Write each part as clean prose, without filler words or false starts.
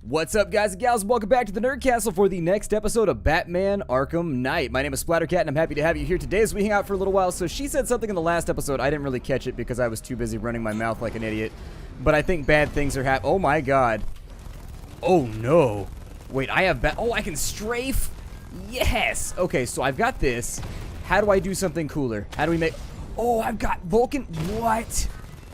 What's up, guys and gals? Welcome back to the Nerd Castle for the next episode of Batman Arkham Knight. My name is Splattercat, and I'm happy to have you here today as we hang out for a little while. So she said something in the last episode. I didn't really catch it because I was too busy running my mouth like an idiot. But I think bad things are happening. Oh, my God. Oh, no. Wait, I have Oh, I can strafe? Yes! Okay, so I've got this. How do I do something cooler? How do we make... Oh, I've got Vulcan... What?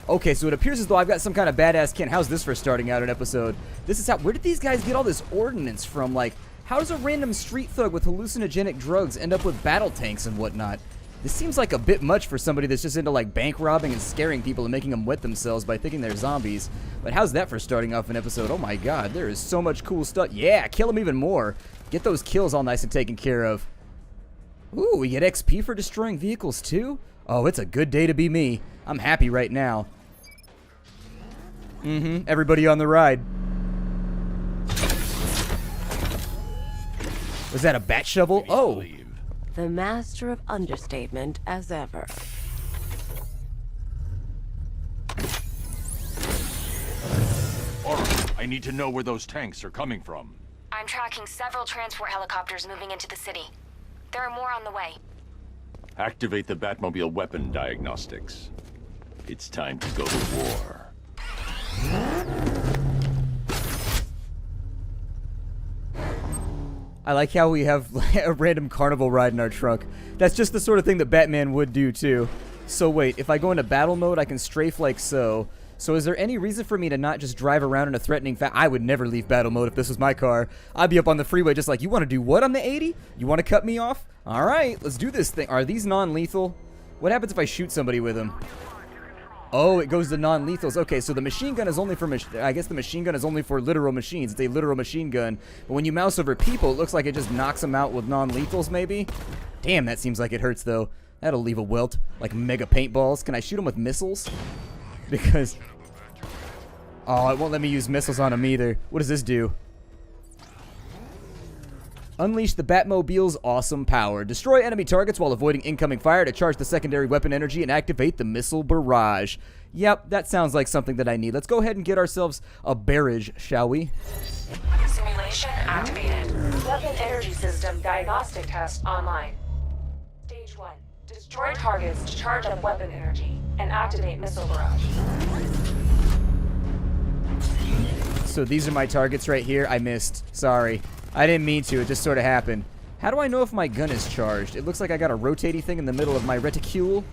Okay, so it appears as though I've got some kind of badass kin. How's this for starting out an episode? This is how... Where did these guys get all this ordnance from? Like, how does a random street thug with hallucinogenic drugs end up with battle tanks and whatnot? This seems like a bit much for somebody that's just into, like, bank robbing and scaring people and making them wet themselves by thinking they're zombies. But how's that for starting off an episode? Oh my god, there is so much cool stuff. Yeah, kill them even more. Get those kills all nice and taken care of. Ooh, we get XP for destroying vehicles too? Oh, it's a good day to be me. I'm happy right now. Everybody on the ride. Was that a bat shovel? Oh. The master of understatement as ever. Alright, I need to know where those tanks are coming from. I'm tracking several transport helicopters moving into the city. There are more on the way. Activate the Batmobile weapon diagnostics. It's time to go to war. I like how we have a random carnival ride in our trunk. That's just the sort of thing that Batman would do too. So wait, if I go into battle mode, I can strafe like so. So is there any reason for me to not just drive around in a threatening I would never leave battle mode if this was my car. I'd be up on the freeway just like, you want to do what on the 80? You want to cut me off? Alright, let's do this thing. Are these non-lethal? What happens if I shoot somebody with them? Oh, it goes to non-lethals. Okay, so the machine gun is only for... I guess the machine gun is only for literal machines. It's a literal machine gun. But when you mouse over people, it looks like it just knocks them out with non-lethals, maybe? Damn, that seems like it hurts, though. That'll leave a welt. Like mega paintballs. Can I shoot them with missiles? Because... Oh, it won't let me use missiles on them either. What does this do? Unleash the Batmobile's awesome power. Destroy enemy targets while avoiding incoming fire to charge the secondary weapon energy and activate the missile barrage. Yep, that sounds like something that I need. Let's go ahead and get ourselves a barrage, shall we? Simulation activated. Weapon energy system diagnostic test online. Stage 1. Destroy targets to charge up weapon energy and activate missile barrage. So these are my targets right here. I missed. Sorry. I didn't mean to. It just sort of happened. How do I know if my gun is charged? It looks like I got a rotating thing in the middle of my reticule.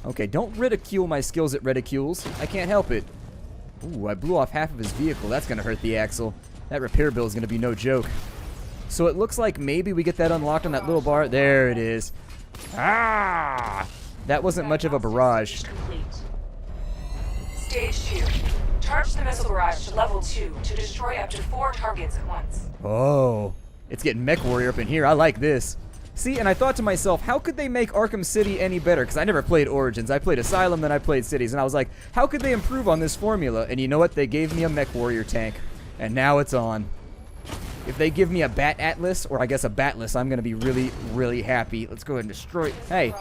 Okay, don't ridicule my skills at reticules. I can't help it. Ooh, I blew off half of his vehicle. That's going to hurt the axle. That repair bill is going to be no joke. So it looks like maybe we get that unlocked on that little bar. There it is. Ah! That wasn't much of a barrage. Stage 2. Charge the missile barrage to level 2 to destroy up to 4 targets at once. Oh, it's getting Mech Warrior up in here. I like this. See, and I thought to myself, how could they make Arkham City any better? Because I never played Origins. I played Asylum, then I played Cities. And I was like, how could they improve on this formula? And you know what? They gave me a Mech Warrior tank. And now it's on. If they give me a Bat Atlas, or I guess a Batless, I'm going to be really, really happy. Let's go ahead and destroy... Hey.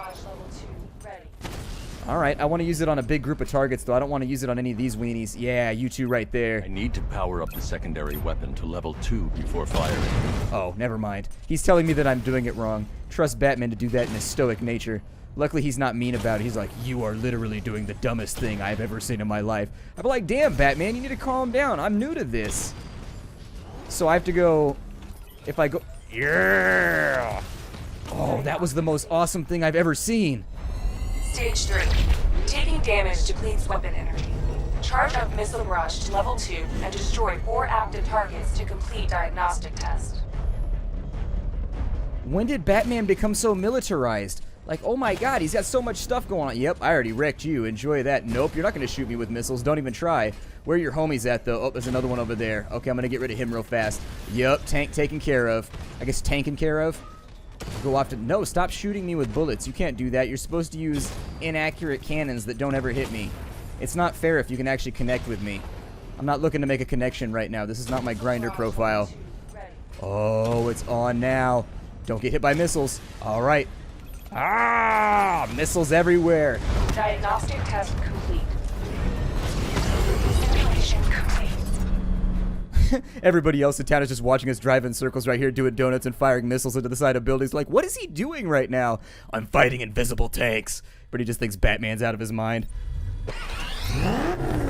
Alright, I want to use it on a big group of targets, though. I don't want to use it on any of these weenies. Yeah, you two right there. I need to power up the secondary weapon to level 2 before firing. Oh, never mind. He's telling me that I'm doing it wrong. Trust Batman to do that in his stoic nature. Luckily, he's not mean about it. He's like, you are literally doing the dumbest thing I've ever seen in my life. I'd be like, damn, Batman, you need to calm down. I'm new to this. So I have to go... If I go... Yeah! Oh, that was the most awesome thing I've ever seen. Stage 3. Taking damage depletes weapon energy. Charge up missile barrage to level 2 and destroy 4 active targets to complete diagnostic test. When did Batman become so militarized? Like, oh my god, he's got so much stuff going on. Yep, I already wrecked you. Enjoy that. Nope, you're not going to shoot me with missiles. Don't even try. Where are your homies at, though? Oh, there's another one over there. Okay, I'm going to get rid of him real fast. Yep, tank taken care of. I guess taken care of. Go off to... No, stop shooting me with bullets. You can't do that. You're supposed to use inaccurate cannons that don't ever hit me. It's not fair if you can actually connect with me. I'm not looking to make a connection right now. This is not my grinder profile. Oh, it's on now. Don't get hit by missiles. All right. Ah! Missiles everywhere. Diagnostic test complete. Simulation complete. Everybody else in town is just watching us drive in circles right here, doing donuts and firing missiles into the side of buildings. Like, what is he doing right now? I'm fighting invisible tanks. But he just thinks Batman's out of his mind. Batman,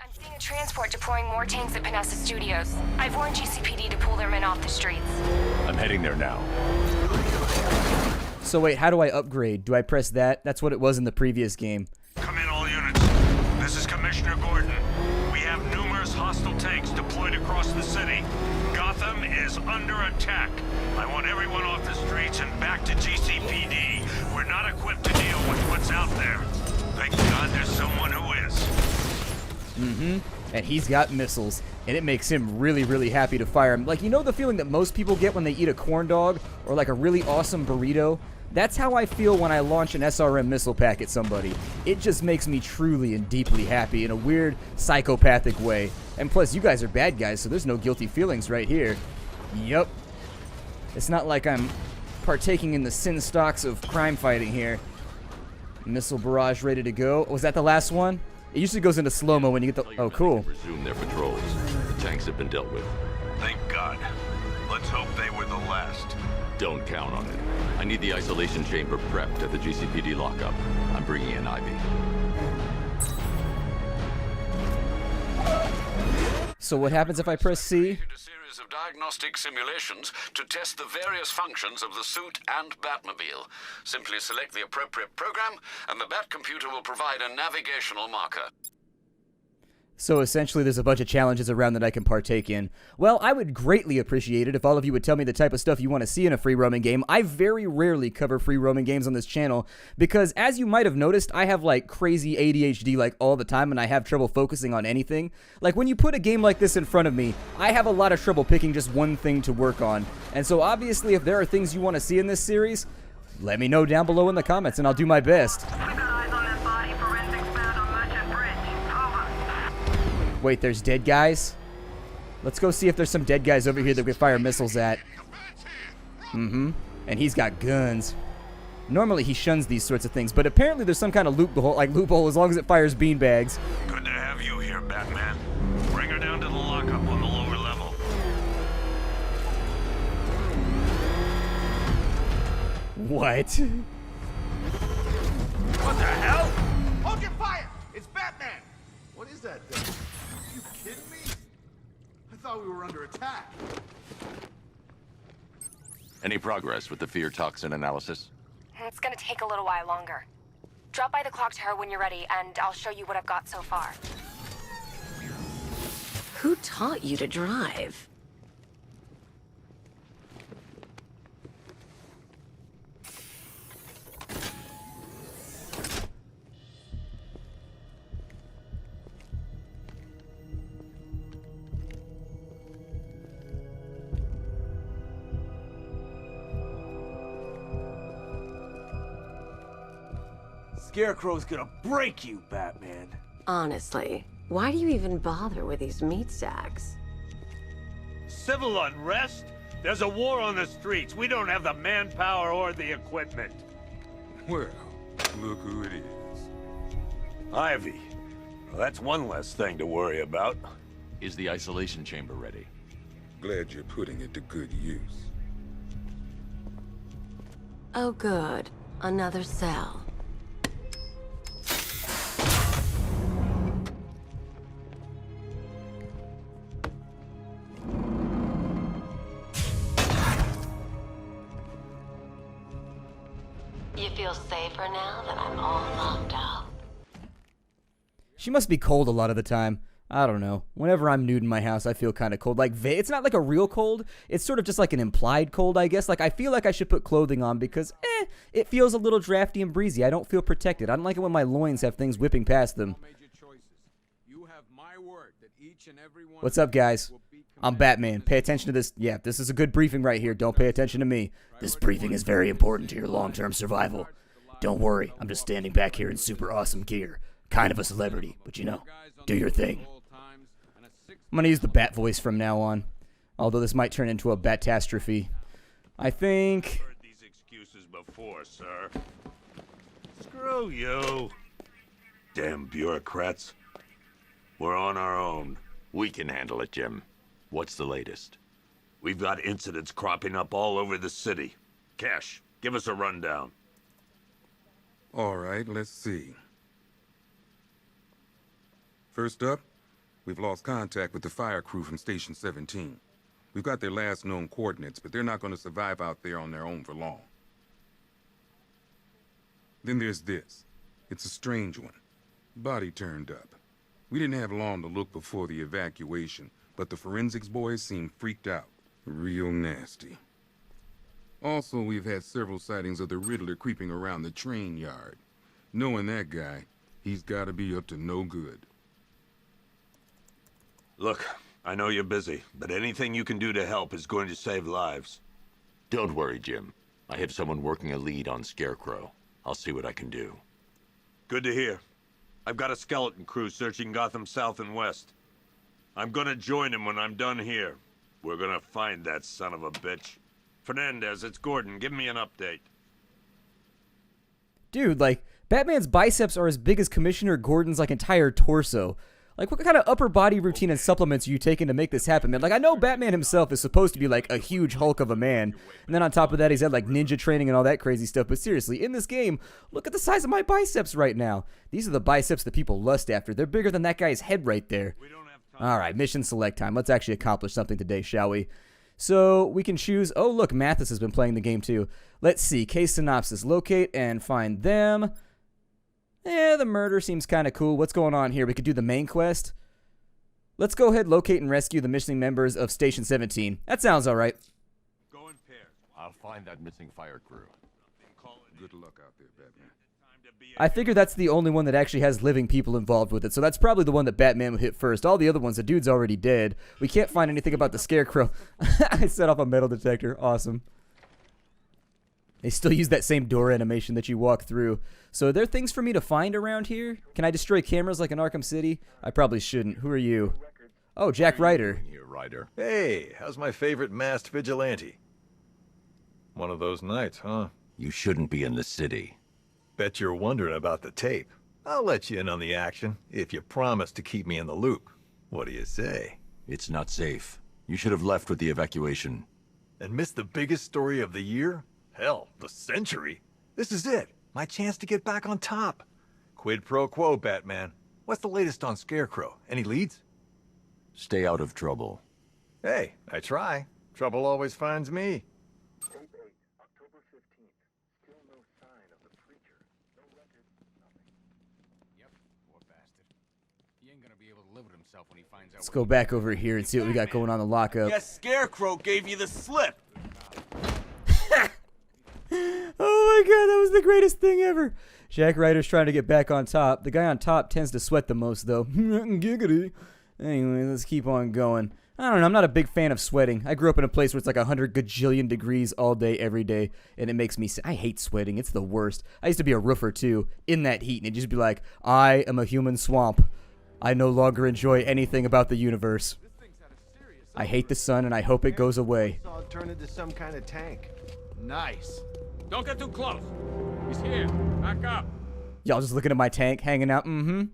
I'm seeing a transport deploying more tanks at Panessa Studios. I've warned GCPD to pull their men off the streets. I'm heading there now. So wait, how do I upgrade? Do I press that? That's what it was in the previous game. Come in, all units. This is Commissioner Gordon. We have numerous hostile tanks deployed across the city. Gotham is under attack. I want everyone off the streets and back to GCPD. We're not equipped to deal with what's out there. Thank God there's someone who is. And he's got missiles, and it makes him really, really happy to fire them. Like, you know the feeling that most people get when they eat a corn dog or like a really awesome burrito? That's how I feel when I launch an SRM missile pack at somebody. It just makes me truly and deeply happy in a weird, psychopathic way. And plus, you guys are bad guys, so there's no guilty feelings right here. Yup. It's not like I'm partaking in the sin stocks of crime fighting here. Missile barrage ready to go. Was that the last one? It usually goes into slow-mo when you get the... Oh, cool. Resume their patrols. The tanks have been dealt with. Thank God. Let's hope they were the last. Don't count on it. I need the isolation chamber prepped at the GCPD lockup. I'm bringing in Ivy. So what happens if I press C? A series of diagnostic simulations to test the various functions of the suit and Batmobile. Simply select the appropriate program, and the Bat computer will provide a navigational marker. So essentially there's a bunch of challenges around that I can partake in. Well, I would greatly appreciate it if all of you would tell me the type of stuff you want to see in a free roaming game. I very rarely cover free roaming games on this channel because, as you might have noticed, I have like crazy ADHD like all the time and I have trouble focusing on anything. Like when you put a game like this in front of me, I have a lot of trouble picking just one thing to work on. And so obviously if there are things you want to see in this series, let me know down below in the comments and I'll do my best. Wait, there's dead guys? Let's go see if there's some dead guys over here that we can fire missiles at. And he's got guns. Normally he shuns these sorts of things, but apparently there's some kind of loophole as long as it fires beanbags. Good to have you here, Batman. Bring her down to the lockup on the lower level. What? What the hell? Hold your fire! It's Batman! What is that thing? You kidding me? I thought we were under attack. Any progress with the fear toxin analysis? It's gonna take a little while longer. Drop by the clock tower when you're ready, and I'll show you what I've got so far. Who taught you to drive? Scarecrow's gonna break you, Batman. Honestly, why do you even bother with these meat sacks? Civil unrest? There's a war on the streets. We don't have the manpower or the equipment. Well, look who it is. Ivy. Well, that's one less thing to worry about. Is the isolation chamber ready? Glad you're putting it to good use. Oh good, another cell. You feel safer now that I'm all locked out? She must be cold a lot of the time. I don't know. Whenever I'm nude in my house, I feel kind of cold. Like, it's not like a real cold. It's sort of just like an implied cold, I guess. Like, I feel like I should put clothing on because, it feels a little drafty and breezy. I don't feel protected. I don't like it when my loins have things whipping past them. What's up, guys? I'm Batman. Pay attention to this. Yeah, this is a good briefing right here. Don't pay attention to me. This briefing is very important to your long-term survival. Don't worry. I'm just standing back here in super awesome gear. Kind of a celebrity, but you know, do your thing. I'm gonna use the bat voice from now on, although this might turn into a bat-tastrophe. I think... Heard these excuses before, sir. Screw you. Damn bureaucrats. We're on our own. We can handle it, Jim. What's the latest? We've got incidents cropping up all over the city. Cash, give us a rundown. All right, let's see. First up, we've lost contact with the fire crew from Station 17. We've got their last known coordinates, but they're not going to survive out there on their own for long. Then there's this. It's a strange one. Body turned up. We didn't have long to look before the evacuation, but the forensics boys seemed freaked out. Real nasty. Also, we've had several sightings of the Riddler creeping around the train yard. Knowing that guy, he's got to be up to no good. Look, I know you're busy, but anything you can do to help is going to save lives. Don't worry, Jim. I have someone working a lead on Scarecrow. I'll see what I can do. Good to hear. I've got a skeleton crew searching Gotham south and west. I'm gonna join him when I'm done here. We're gonna find that son of a bitch. Fernandez, it's Gordon. Give me an update. Dude, like, Batman's biceps are as big as Commissioner Gordon's, like, entire torso. Like, what kind of upper body routine and supplements are you taking to make this happen, man? Like, I know Batman himself is supposed to be, like, a huge hulk of a man. And then on top of that, he's had, like, ninja training and all that crazy stuff. But seriously, in this game, look at the size of my biceps right now. These are the biceps that people lust after. They're bigger than that guy's head right there. All right, mission select time. Let's actually accomplish something today, shall we? So we can choose... Oh, look, Mathis has been playing the game, too. Let's see. Case synopsis. Locate and find them. The murder seems kind of cool. What's going on here? We could do the main quest. Let's go ahead, locate, and rescue the missing members of Station 17. That sounds all right. Go in pairs. I'll find that missing fire crew. Good luck out there, Batman. I figure that's the only one that actually has living people involved with it, so that's probably the one that Batman would hit first. All the other ones, the dude's already dead. We can't find anything about the Scarecrow. I set off a metal detector. Awesome. They still use that same door animation that you walk through. So are there things for me to find around here? Can I destroy cameras like in Arkham City? I probably shouldn't. Who are you? Oh, Jack Ryder. Here, Ryder. Hey, how's my favorite masked vigilante? One of those nights, huh? You shouldn't be in the city. Bet you're wondering about the tape. I'll let you in on the action if you promise to keep me in the loop. What do you say? It's not safe. You should have left with the evacuation. And missed the biggest story of the year? Hell, the century. This is it. My chance to get back on top. Quid pro quo, Batman. What's the latest on Scarecrow? Any leads? Stay out of trouble. Hey, I try. Trouble always finds me. Tape 8, October 15th. Still no sign of the preacher. No records, nothing. Yep, poor bastard. He ain't gonna be able to live with himself when he finds out. Let's go back over here and see what we got going on in the lockup. Guess Scarecrow gave you the slip. Oh my god, that was the greatest thing ever. Jack Ryder's trying to get back on top. The guy on top tends to sweat the most, though. Giggity. Anyway, let's keep on going. I don't know, I'm not a big fan of sweating. I grew up in a place where it's like 100 gajillion degrees all day, every day, and it makes me... I hate sweating. It's the worst. I used to be a roofer, too, in that heat, and it'd just be like, I am a human swamp. I no longer enjoy anything about the universe. I hate the sun, and I hope it goes away. Saw it turn into some kind of tank. Nice. Don't get too close. He's here. Back up. Y'all just looking at my tank, hanging out. This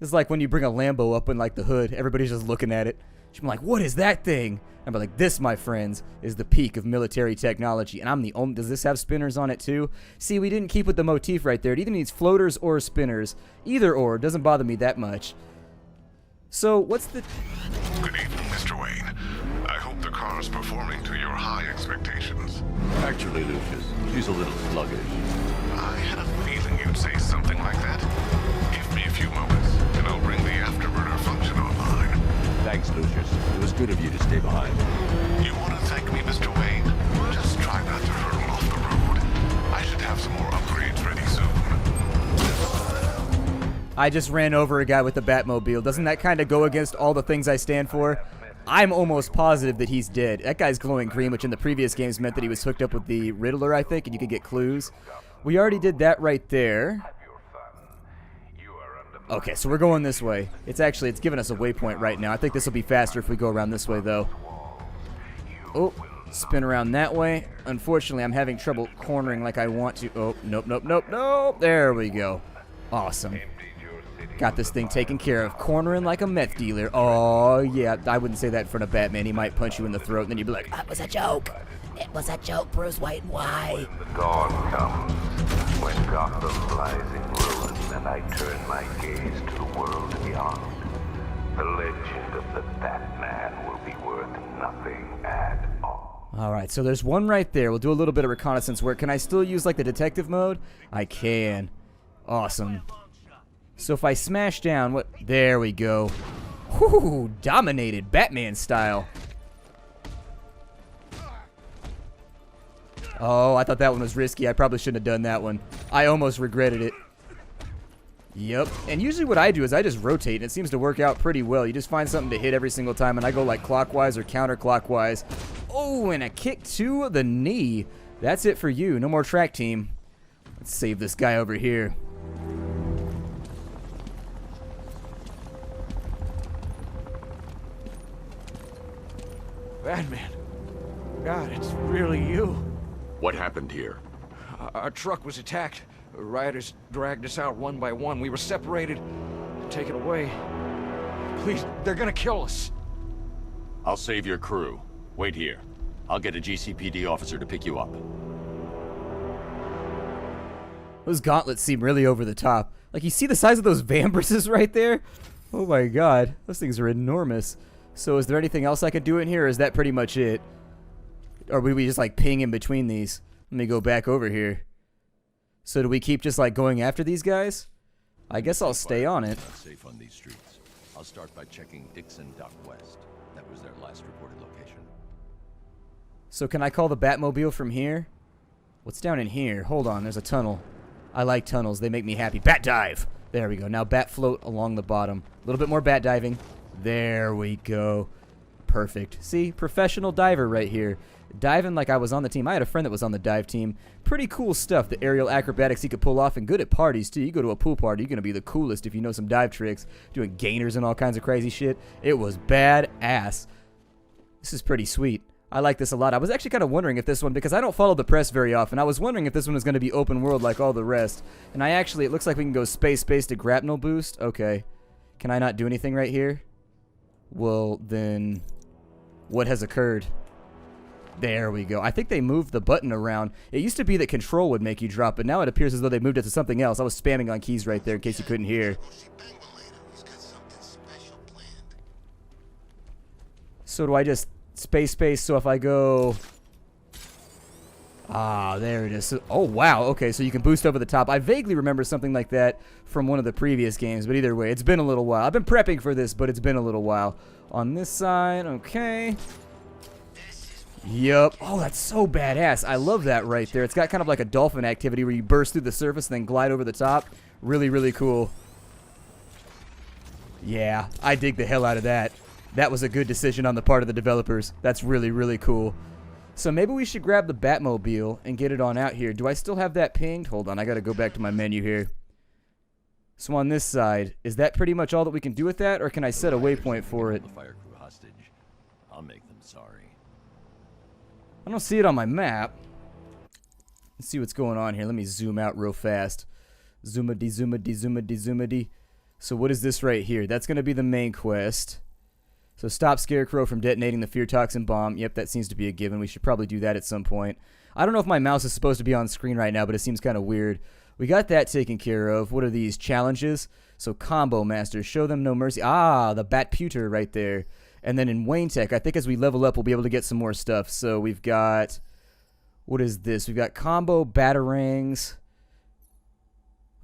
is like when you bring a Lambo up in like the hood. Everybody's just looking at it. I'm like, what is that thing? I'm like, this, my friends, is the peak of military technology. And I'm the only... Does this have spinners on it too? See, we didn't keep with the motif right there. It either needs floaters or spinners. Either or. Doesn't bother me that much. So, what's the... Good evening, Mr. Wayne. I hope the car's performing to your high expectations. Actually, Lucius, she's a little sluggish. I had a feeling you'd say something like that. Give me a few moments, and I'll bring the afterburner function online. Thanks, Lucius. It was good of you to stay behind. You want to thank me, Mr. Wayne? Just try not to hurtle off the road. I should have some more upgrades ready soon. I just ran over a guy with the Batmobile. Doesn't that kind of go against all the things I stand for? I'm almost positive that he's dead. That guy's glowing green, which in the previous games meant that he was hooked up with the Riddler, I think, and you could get clues. We already did that right there. Okay, so we're going this way. It's giving us a waypoint right now. I think this will be faster if we go around this way, though. Oh, spin around that way. Unfortunately, I'm having trouble cornering like I want to. Oh, nope, nope, nope, nope. There we go. Awesome. Got this thing taken care of. Cornering like a meth dealer. Oh, yeah. I wouldn't say that in front of Batman. He might punch you in the throat, and then you'd be like, "That was a joke. It was a joke, Bruce Wayne. Why?" The dawn comes, when Gotham lies in ruins, and I turn my gaze to the world beyond. The legend of the Batman will be worth nothing at all. Alright, so there's one right there. We'll do a little bit of reconnaissance work. Can I still use, like, the detective mode? I can. Awesome. So if I smash down, what? There we go. Whoo, dominated, Batman style. Oh, I thought that one was risky. I probably shouldn't have done that one. I almost regretted it. Yep. And usually what I do is I just rotate, and it seems to work out pretty well. You just find something to hit every single time, and I go like clockwise or counterclockwise. Oh, and a kick to the knee. That's it for you. No more track team. Let's save this guy over here. Batman. God, it's really you. What happened here? Our truck was attacked. Rioters dragged us out one by one. We were separated, taken away. Please, they're gonna kill us. I'll save your crew. Wait here. I'll get a GCPD officer to pick you up. Those gauntlets seem really over the top. Like, you see the size of those Vambresses right there? Oh my god. Those things are enormous. So is there anything else I could do in here, or is that pretty much it? Or would we just, like, ping in between these? Let me go back over here. So do we keep just, like, going after these guys? I guess I'll stay on it. Not safe on these streets. I'll start by checking Dixon Dock West. That was their last reported location. So can I call the Batmobile from here? What's down in here? Hold on, there's a tunnel. I like tunnels. They make me happy. Bat dive! There we go. Now bat float along the bottom. A little bit more bat diving. There we go. Perfect. See? Professional diver right here. Diving like I was on the team. I had a friend that was on the dive team. Pretty cool stuff. The aerial acrobatics he could pull off, and good at parties too. You go to a pool party, you're going to be the coolest if you know some dive tricks. Doing gainers and all kinds of crazy shit. It was badass. This is pretty sweet. I like this a lot. I was actually kind of wondering if this one, because I don't follow the press very often, I was wondering if this one was going to be open world like all the rest. And it looks like we can go space to grapnel boost. Okay. Can I not do anything right here? Well, then, what has occurred? There we go. I think they moved the button around. It used to be that control would make you drop, but now it appears as though they moved it to something else. I was spamming on keys right there in case you couldn't hear. So do I just space, so if I go... Ah, there it is. So, oh, wow. Okay, so you can boost over the top. I vaguely remember something like that from one of the previous games, but either way, it's been a little while. I've been prepping for this, but it's been a little while. On this side, okay. Yup. Oh, that's so badass. I love that right there. It's got kind of like a dolphin activity where you burst through the surface and then glide over the top. Really, really cool. Yeah, I dig the hell out of that. That was a good decision on the part of the developers. That's really, really cool. So maybe we should grab the Batmobile and get it on out here. Do I still have that pinged? Hold on, I gotta go back to my menu here. So on this side, is that pretty much all that we can do with that, or can I set a waypoint for it? The fire crew hostage. I'll make them sorry. I don't see it on my map. Let's see what's going on here. Let me zoom out real fast. Zoomity, zoomity, zoomity, zoomity. So what is this right here? That's gonna be the main quest. So stop Scarecrow from detonating the fear toxin bomb. Yep, that seems to be a given. We should probably do that at some point. I don't know if my mouse is supposed to be on screen right now, but it seems kind of weird. We got that taken care of. What are these challenges? So combo masters, show them no mercy. Ah, the Bat Pewter right there. And then in Wayne Tech, I think as we level up, we'll be able to get some more stuff. So we've got, what is this? We've got combo batarangs.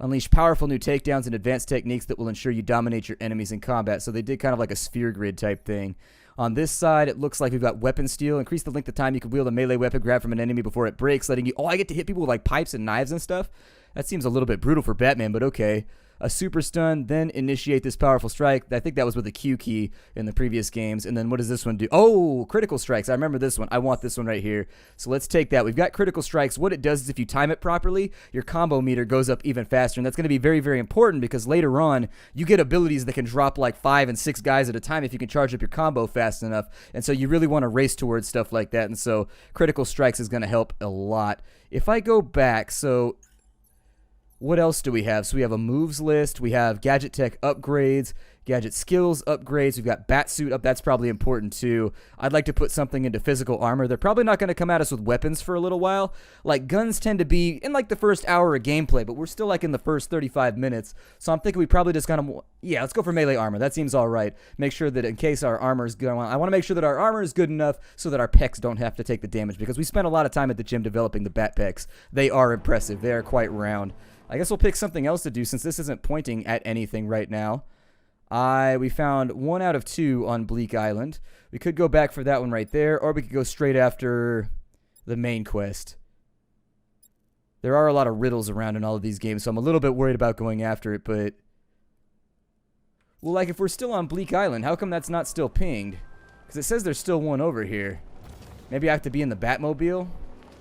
Unleash powerful new takedowns and advanced techniques that will ensure you dominate your enemies in combat. So they did kind of like a sphere grid type thing. On this side, it looks like we've got weapon steal. Increase the length of time you can wield a melee weapon grab from an enemy before it breaks, letting you... Oh, I get to hit people with like pipes and knives and stuff? That seems a little bit brutal for Batman, but okay. A super stun, then initiate this powerful strike. I think that was with the Q key in the previous games. And then what does this one do? Oh, critical strikes. I remember this one. I want this one right here. So let's take that. We've got critical strikes. What it does is if you time it properly, your combo meter goes up even faster. And that's going to be very, very important because later on, you get abilities that can drop like 5 and 6 guys at a time if you can charge up your combo fast enough. And so you really want to race towards stuff like that. And so critical strikes is going to help a lot. If I go back, so... what else do we have? So we have a moves list. We have gadget tech upgrades, gadget skills upgrades. We've got Batsuit up. That's probably important too. I'd like to put something into physical armor. They're probably not going to come at us with weapons for a little while. Like, guns tend to be in like the first hour of gameplay, but we're still like in the first 35 minutes. So I'm thinking we probably just kind of, yeah, let's go for melee armor. That seems all right. Make sure that in case our armor is good, I want to make sure that our armor is good enough so that our pecs don't have to take the damage, because we spent a lot of time at the gym developing the bat pecs. They are impressive. They are quite round. I guess we'll pick something else to do since this isn't pointing at anything right now. We found 1 out of 2 on Bleak Island. We could go back for that one right there, or we could go straight after the main quest. There are a lot of riddles around in all of these games, so I'm a little bit worried about going after it, but... Well, like, if we're still on Bleak Island, how come that's not still pinged? Because it says there's still one over here. Maybe I have to be in the Batmobile?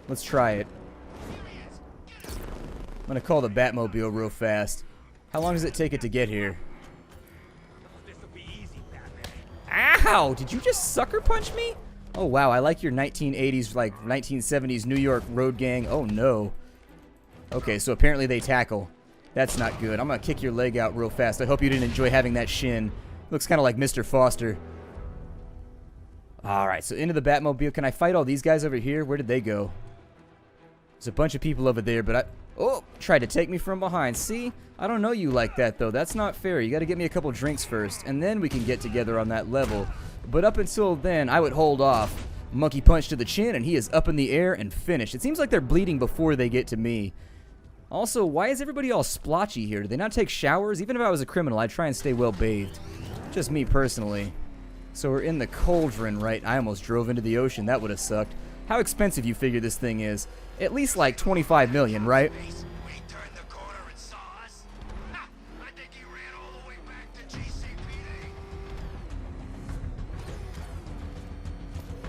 Let's try it. I'm going to call the Batmobile real fast. How long does it take it to get here? Ow! Did you just sucker punch me? Oh, wow. I like your 1980s, like 1970s New York road gang. Oh, no. Okay, so apparently they tackle. That's not good. I'm going to kick your leg out real fast. I hope you didn't enjoy having that shin. Looks kind of like Mr. Foster. Alright, so into the Batmobile. Can I fight all these guys over here? Where did they go? There's a bunch of people over there, but I... Oh, tried to take me from behind. See? I don't know you like that, though. That's not fair. You got to get me a couple drinks first, and then we can get together on that level. But up until then, I would hold off. Monkey punch to the chin, and he is up in the air and finished. It seems like they're bleeding before they get to me. Also, why is everybody all splotchy here? Do they not take showers? Even if I was a criminal, I'd try and stay well bathed. Just me personally. So we're in the cauldron, right? I almost drove into the ocean. That would have sucked. How expensive you figure this thing is? At least like 25 million, right?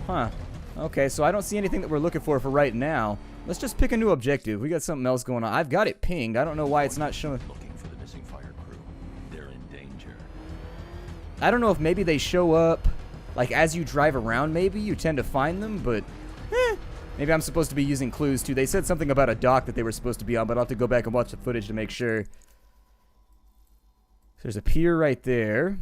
Huh. Okay, so I don't see anything that we're looking for right now. Let's just pick a new objective. We got something else going on. I've got it pinged. I don't know why it's not showing. Looking for the missing fire crew. They're in danger. I don't know if maybe they show up, like, as you drive around, maybe. You tend to find them, but... Maybe I'm supposed to be using clues, too. They said something about a dock that they were supposed to be on, but I'll have to go back and watch the footage to make sure. There's a pier right there.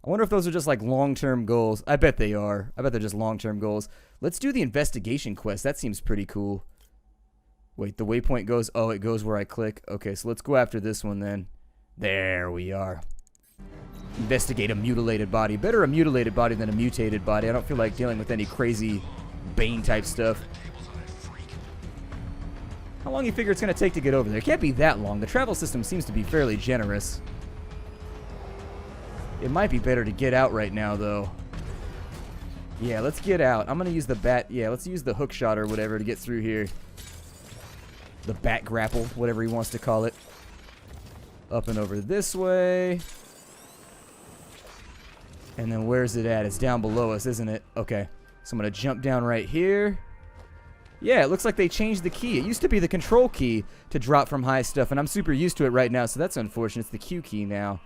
I wonder if those are just, like, long-term goals. I bet they are. I bet they're just long-term goals. Let's do the investigation quest. That seems pretty cool. Wait, the waypoint goes... Oh, it goes where I click. Okay, so let's go after this one, then. There we are. Investigate a mutilated body. Better a mutilated body than a mutated body. I don't feel like dealing with any crazy Bane-type stuff. How long do you figure it's going to take to get over there? It can't be that long. The travel system seems to be fairly generous. It might be better to get out right now, though. Yeah, let's get out. I'm going to use the bat... Yeah, let's use the hook shot or whatever to get through here. The bat grapple, whatever he wants to call it. Up and over this way. And then where's it at? It's down below us, isn't it? Okay. So I'm going to jump down right here. Yeah, it looks like they changed the key. It used to be the control key to drop from high stuff, and I'm super used to it right now, so that's unfortunate. It's the Q key now.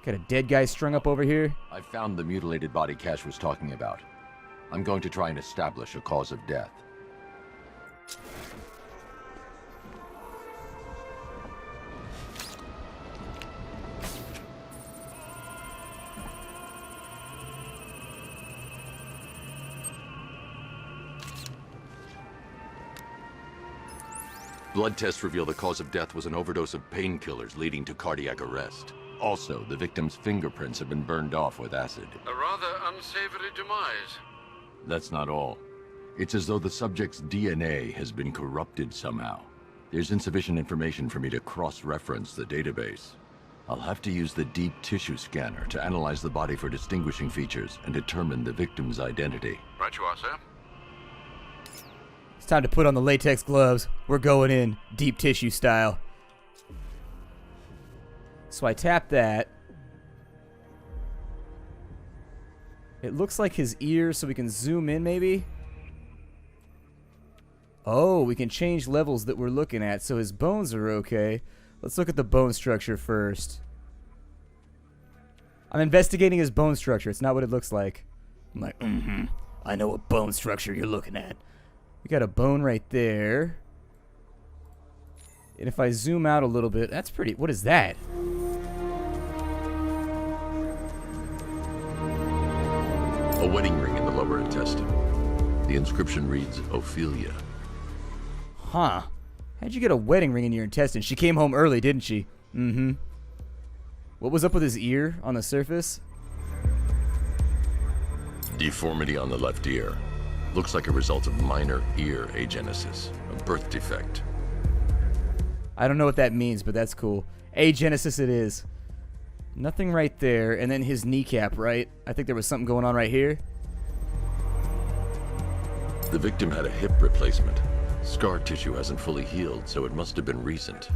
Got a dead guy strung up over here. I found the mutilated body Cash was talking about. I'm going to try and establish a cause of death. Blood tests reveal the cause of death was an overdose of painkillers leading to cardiac arrest. Also, the victim's fingerprints have been burned off with acid. A rather unsavory demise. That's not all. It's as though the subject's DNA has been corrupted somehow. There's insufficient information for me to cross-reference the database. I'll have to use the deep tissue scanner to analyze the body for distinguishing features and determine the victim's identity. Right you are, sir. It's time to put on the latex gloves. We're going in deep tissue style. So I tap that. It looks like his ears, so we can zoom in maybe. Oh, we can change levels that we're looking at, so his bones are okay. Let's look at the bone structure first. I'm investigating his bone structure. It's not what it looks like. I'm like, I know what bone structure you're looking at. We got a bone right there. And if I zoom out a little bit, that's pretty... What is that? A wedding ring in the lower intestine. The inscription reads, Ophelia. Huh. How'd you get a wedding ring in your intestine? She came home early, didn't she? Mm-hmm. What was up with his ear on the surface? Deformity on the left ear. Looks like a result of minor ear agenesis, a birth defect. I don't know what that means, but that's cool. Agenesis it is. Nothing right there, and then his kneecap, right? I think there was something going on right here. The victim had a hip replacement. Scar tissue hasn't fully healed, so it must have been recent.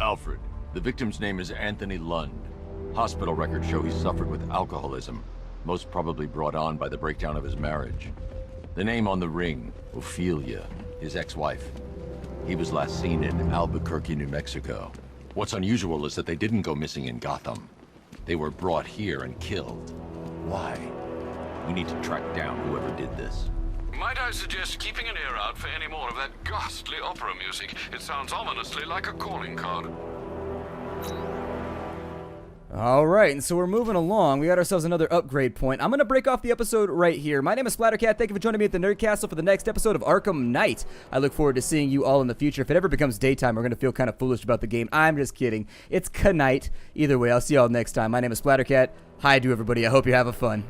Alfred, the victim's name is Anthony Lund. Hospital records show he suffered with alcoholism, most probably brought on by the breakdown of his marriage. The name on the ring, Ophelia, his ex-wife. He was last seen in Albuquerque, New Mexico. What's unusual is that they didn't go missing in Gotham. They were brought here and killed. Why? We need to track down whoever did this. Might I suggest keeping an ear out for any more of that ghastly opera music? It sounds ominously like a calling card. Alright, and so we're moving along. We got ourselves another upgrade point. I'm going to break off the episode right here. My name is Splattercat. Thank you for joining me at the Nerd Castle for the next episode of Arkham Knight. I look forward to seeing you all in the future. If it ever becomes daytime, we're going to feel kind of foolish about the game. I'm just kidding. It's Knight. Either way, I'll see y'all next time. My name is Splattercat. Hi to everybody. I hope you're having fun.